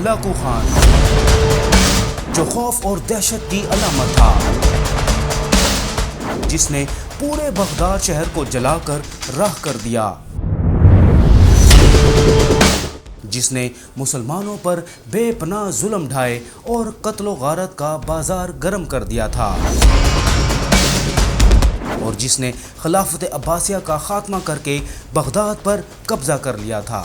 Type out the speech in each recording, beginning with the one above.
Hulagu Khan, جو خوف اور دہشت کی علامت تھا، جس نے پورے بغداد شہر کو جلا کر راکھ کر دیا، جس نے مسلمانوں پر بے پناہ ظلم ڈھائے اور قتل و غارت کا بازار گرم کر دیا تھا، اور جس نے خلافت عباسیہ کا خاتمہ کر کے بغداد پر قبضہ کر لیا تھا۔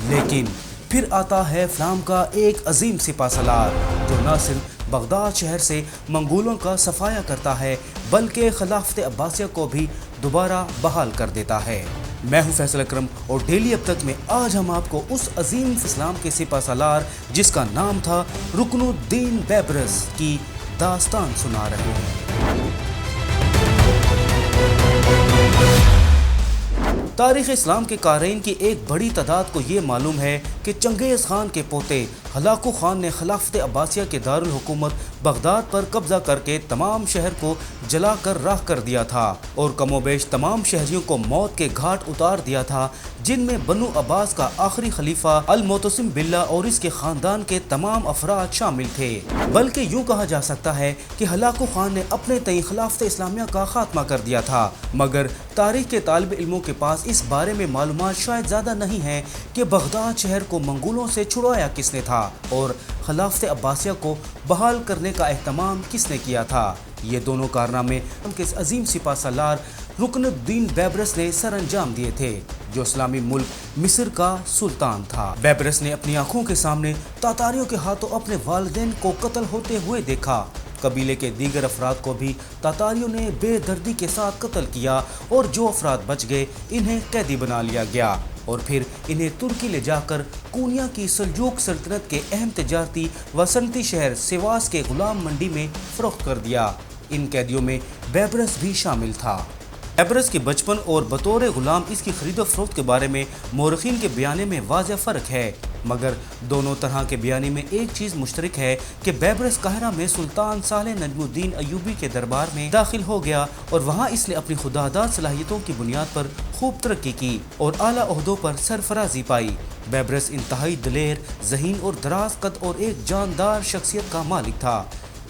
لیکن پھر آتا ہے اسلام کا ایک عظیم سپہ سالار، جو نہ صرف بغداد شہر سے منگولوں کا صفایا کرتا ہے بلکہ خلافت عباسیہ کو بھی دوبارہ بحال کر دیتا ہے۔ میں ہوں فیصل اکرم اور ڈیلی اب تک میں آج ہم آپ کو اس عظیم اسلام کے سپہ سالار جس کا نام تھا رکن الدین بیبرس کی داستان سنا رہے ہیں۔ تاریخ اسلام کے قارئین کی ایک بڑی تعداد کو یہ معلوم ہے کہ چنگیز خان کے پوتے ہلاکو خان نے خلافت عباسیہ کے دارالحکومت بغداد پر قبضہ کر کے تمام شہر کو جلا کر راکھ کر دیا تھا اور کم و بیش تمام شہریوں کو موت کے گھاٹ اتار دیا تھا، جن میں بنو عباس کا آخری خلیفہ المعتصم باللہ اور اس کے خاندان کے تمام افراد شامل تھے۔ بلکہ یوں کہا جا سکتا ہے کہ ہلاکو خان نے اپنے تئیں خلافت اسلامیہ کا خاتمہ کر دیا تھا، مگر تاریخ کے طالب علموں کے پاس اس بارے میں معلومات شاید زیادہ نہیں ہیں کہ بغداد شہر کو منگولوں سے چھڑایا کس نے تھا اور خلافت عباسیہ کو بحال کرنے کا اہتمام کس نے کیا تھا۔ یہ دونوں کارنامے ان کے عظیم سپہ سالار رکن الدین بیبرس نے سر انجام دیے تھے، جو اسلامی ملک مصر کا سلطان تھا۔ بیبرس نے اپنی آنکھوں کے سامنے تاتاریوں کے ہاتھوں اپنے والدین کو قتل ہوتے ہوئے دیکھا۔ قبیلے کے دیگر افراد کو بھی تاتاریوں نے بے دردی کے ساتھ قتل کیا اور جو افراد بچ گئے انہیں قیدی بنا لیا گیا اور پھر انہیں ترکی لے جا کر کونیا کی سلجوق سلطنت کے اہم تجارتی و صنعتی شہر سواس کے غلام منڈی میں فروخت کر دیا۔ ان قیدیوں میں بیبرس بھی شامل تھا۔ بیبرس کے بچپن اور بطور غلام اس کی خرید و فروخت کے بارے میں مورخین کے بیانے میں واضح فرق ہے، مگر دونوں طرح کے بیانے میں ایک چیز مشترک ہے کہ بیبرس قاہرہ میں سلطان صالح نجم الدین ایوبی کے دربار میں داخل ہو گیا اور وہاں اس نے اپنی خودداد صلاحیتوں کی بنیاد پر خوب ترقی کی اور اعلیٰ عہدوں پر سرفرازی پائی۔ بیبرس انتہائی دلیر، ذہین اور دراز قد اور ایک جاندار شخصیت کا مالک تھا۔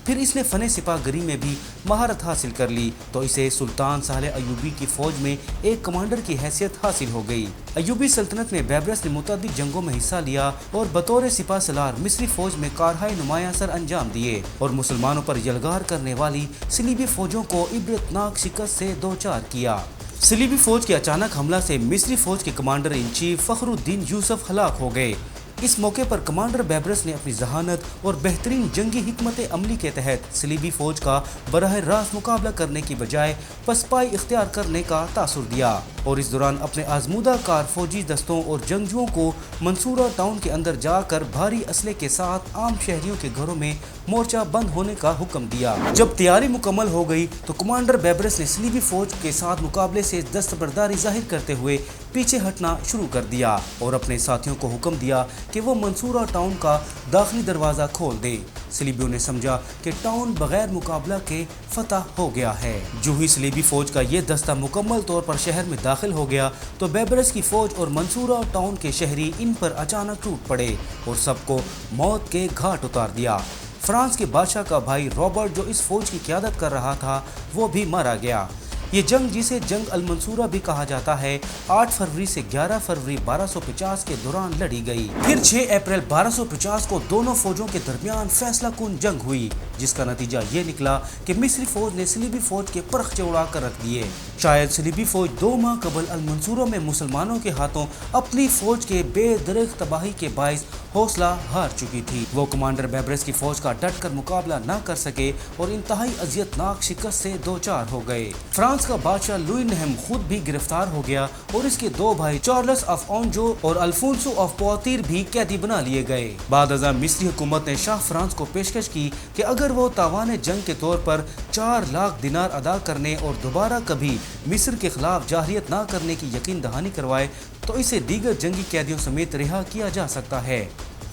پھر اس نے فن سپاہ گری میں بھی مہارت حاصل کر لی تو اسے سلطان صالح ایوبی کی فوج میں ایک کمانڈر کی حیثیت حاصل ہو گئی۔ ایوبی سلطنت میں بیبرس نے متعدد جنگوں میں حصہ لیا اور بطور سپہ سالار مصری فوج میں کارہائے نمایاں سر انجام دیے اور مسلمانوں پر یلغار کرنے والی صلیبی فوجوں کو عبرتناک شکست سے دوچار کیا۔ صلیبی فوج کے اچانک حملہ سے مصری فوج کے کمانڈر ان چیف فخر الدین یوسف ہلاک ہو گئے۔ اس موقع پر کمانڈر بیبرس نے اپنی ذہانت اور بہترین جنگی حکمت عملی کے تحت صلیبی فوج کا براہ راست مقابلہ کرنے کی بجائے پسپائی اختیار کرنے کا تاثر دیا اور اس دوران اپنے آزمودہ کار فوجی دستوں اور جنگجوؤں کو منصورہ ٹاؤن کے اندر جا کر بھاری اسلحے کے ساتھ عام شہریوں کے گھروں میں مورچہ بند ہونے کا حکم دیا۔ جب تیاری مکمل ہو گئی تو کمانڈر بیبرس نے صلیبی فوج کے ساتھ مقابلے سے دستبرداری ظاہر کرتے ہوئے پیچھے ہٹنا شروع کر دیا اور اپنے ساتھیوں کو حکم دیا کہ وہ منصورہ ٹاؤن کا داخلی دروازہ کھول دیں۔ صلیبیوں نے سمجھا کہ ٹاؤن بغیر مقابلہ کے فتح ہو گیا ہے۔ جو ہی صلیبی فوج کا یہ دستہ مکمل طور پر شہر میں داخل ہو گیا تو بیبرس کی فوج اور منصورہ ٹاؤن کے شہری ان پر اچانک ٹوٹ پڑے اور سب کو موت کے گھاٹ اتار دیا۔ فرانس کے بادشاہ کا بھائی رابرٹ جو اس فوج کی قیادت کر رہا تھا وہ بھی مارا گیا۔ یہ جنگ جسے جنگ المنصورہ بھی کہا جاتا ہے 8 فروری سے 11 فروری 1250 کے دوران لڑی گئی۔ پھر 6 اپریل 1250 کو دونوں فوجوں کے درمیان فیصلہ کن جنگ ہوئی جس کا نتیجہ یہ نکلا کہ مصری فوج نے صلیبی فوج کے پرخچے اڑا کر رکھ دیے۔ شاید صلیبی فوج 2 ماہ قبل المنصورہ میں مسلمانوں کے ہاتھوں اپنی فوج کے بے درگ تباہی کے باعث حوصلہ ہار چکی تھی۔ وہ کمانڈر بیبرس کی فوج کا ڈٹ کر مقابلہ نہ کر سکے اور انتہائی اذیت ناک شکست سے دوچار ہو گئے۔ فرانس کا بادشاہ لوئی نہم خود بھی گرفتار ہو گیا اور اس کے 2 بھائی چارلس آف آنجو اور الفونسو آف پواتیر بھی قیدی بنا لیے گئے۔ بعد ازاں مصری حکومت نے شاہ فرانس کو پیشکش کی کہ اگر وہ تاوان جنگ کے طور پر 4 لاکھ دینار ادا کرنے اور دوبارہ کبھی مصر کے خلاف جارحیت نہ کرنے کی یقین دہانی کروائے تو اسے دیگر جنگی قیدیوں سمیت رہا کیا جا سکتا ہے۔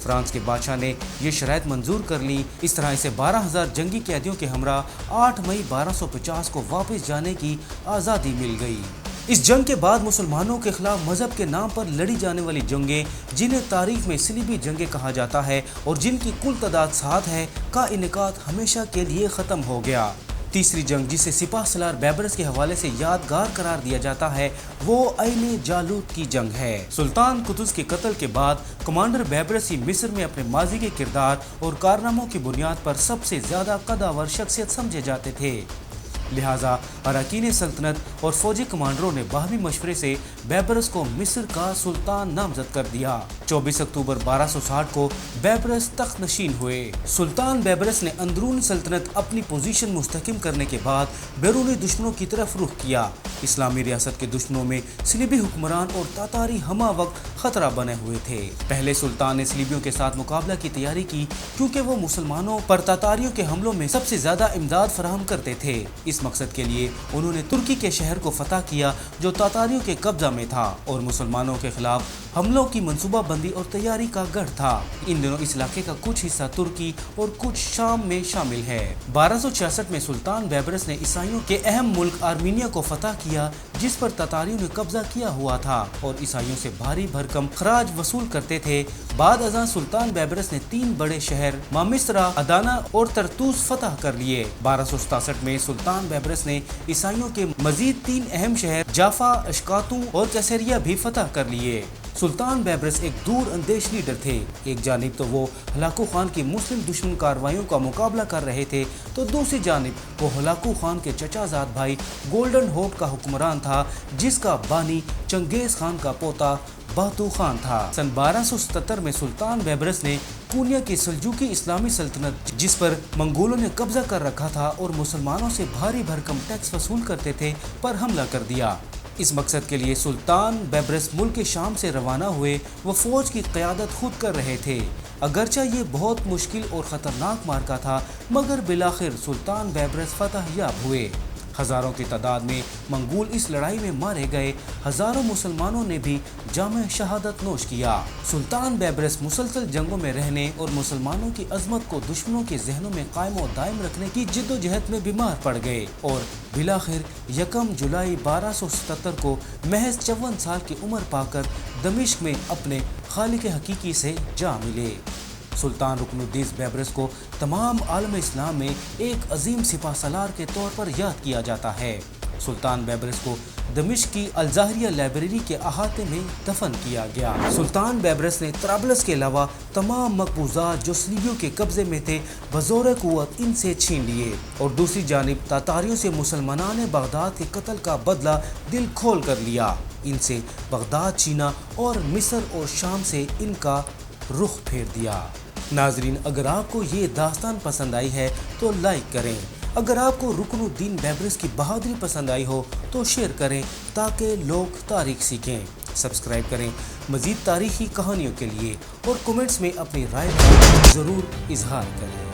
فرانس کے بادشاہ نے یہ شرائط منظور کر لی۔ اس طرح اسے 12,000 جنگی قیدیوں کے ہمراہ 8 مئی 1250 کو واپس جانے کی آزادی مل گئی۔ اس جنگ کے بعد مسلمانوں کے خلاف مذہب کے نام پر لڑی جانے والی جنگیں، جنہیں تاریخ میں صلیبی جنگیں کہا جاتا ہے اور جن کی کل تعداد 7 ہے، کا انعقاد ہمیشہ کے لیے ختم ہو گیا۔ تیسری جنگ، جسے سپاہ سالار بیبرس کے حوالے سے یادگار قرار دیا جاتا ہے، وہ عین جالوت کی جنگ ہے۔ سلطان قطز کے قتل کے بعد کمانڈر بیبرس ہی مصر میں اپنے ماضی کے کردار اور کارناموں کی بنیاد پر سب سے زیادہ قداور شخصیت سمجھے جاتے تھے، لہٰذا اراکین سلطنت اور فوجی کمانڈروں نے باہمی مشورے سے بیبرس کو مصر کا سلطان نامزد کر دیا۔ 24 اکتوبر 1260 کو بیبرس تخت نشین ہوئے۔ سلطان بیبرس نے اندرون سلطنت اپنی پوزیشن مستحکم کرنے کے بعد بیرونی دشمنوں کی طرف رخ کیا۔ اسلامی ریاست کے دشمنوں میں صلیبی حکمران اور تاتاری ہمہ وقت خطرہ بنے ہوئے تھے۔ پہلے سلطان نے صلیبیوں کے ساتھ مقابلہ کی تیاری کی، کیونکہ وہ مسلمانوں پر تاتاریوں کے حملوں میں سب سے زیادہ امداد فراہم کرتے تھے۔ اس مقصد کے لیے انہوں نے ترکی کے شہر کو فتح کیا، جو تاتاریوں کے قبضہ میں تھا اور مسلمانوں کے خلاف حملوں کی منصوبہ بندی اور تیاری کا گڑھ تھا۔ ان دنوں اس علاقے کا کچھ حصہ ترکی اور کچھ شام میں شامل ہے۔ 1266 میں سلطان بیبرس نے عیسائیوں کے اہم ملک آرمینیا کو فتح کیا، جس پر تاتاریوں نے قبضہ کیا ہوا تھا اور عیسائیوں سے بھاری بھرکم خراج وصول کرتے تھے۔ بعد ازاں سلطان بیبرس نے 3 بڑے شہر مامسرا، ادانا اور ترتوس فتح کر لیے۔ 1267 میں سلطان بیبرس نے عیسائیوں کے مزید 3 اہم شہر جافا، اشکاتو اور کیسریا بھی فتح کر لیے۔ سلطان بیبرس ایک دور اندیش لیڈر تھے۔ ایک جانب تو وہ ہلاکو خان کی مسلم دشمن کارروائیوں کا مقابلہ کر رہے تھے، تو دوسری جانب وہ ہلاکو خان کے چچا زاد بھائی گولڈن ہوپ کا حکمران تھا، جس کا بانی چنگیز خان کا پوتا باتو خان تھا۔ سن 1277 میں سلطان بیبرس نے کونیا کی سلجوقی اسلامی سلطنت، جس پر منگولوں نے قبضہ کر رکھا تھا اور مسلمانوں سے بھاری بھرکم ٹیکس وصول کرتے تھے، پر حملہ کر دیا۔ اس مقصد کے لیے سلطان بیبرس ملک شام سے روانہ ہوئے۔ وہ فوج کی قیادت خود کر رہے تھے۔ اگرچہ یہ بہت مشکل اور خطرناک معرکہ تھا، مگر بالآخر سلطان بیبرس فتح یاب ہوئے۔ ہزاروں کی تعداد میں منگول اس لڑائی میں مارے گئے، ہزاروں مسلمانوں نے بھی جامع شہادت نوش کیا۔ سلطان بیبرس مسلسل جنگوں میں رہنے اور مسلمانوں کی عظمت کو دشمنوں کے ذہنوں میں قائم و دائم رکھنے کی جدوجہد میں بیمار پڑ گئے اور بالآخر 1 جولائی 1277 کو محض 54 سال کی عمر پا کر دمشق میں اپنے خالق حقیقی سے جا ملے۔ سلطان رکن الدین بیبرس کو تمام عالم اسلام میں ایک عظیم سپاہ سالار کے طور پر یاد کیا جاتا ہے۔ سلطان بیبرس کو دمشق کی الزاہریہ لائبریری کے احاطے میں دفن کیا گیا۔ سلطان بیبرس نے طرابلس کے علاوہ تمام مقبوضات جو صلیبیوں کے قبضے میں تھے بزور قوت ان سے چھین لیے، اور دوسری جانب تاتاریوں سے مسلمانان بغداد کے قتل کا بدلہ دل کھول کر لیا۔ ان سے بغداد چھینا اور مصر اور شام سے ان کا رخ پھیر دیا۔ ناظرین، اگر آپ کو یہ داستان پسند آئی ہے تو لائک کریں۔ اگر آپ کو رکن الدین بیبرس کی بہادری پسند آئی ہو تو شیئر کریں تاکہ لوگ تاریخ سیکھیں۔ سبسکرائب کریں مزید تاریخی کہانیوں کے لیے، اور کمنٹس میں اپنی رائے ضرور اظہار کریں۔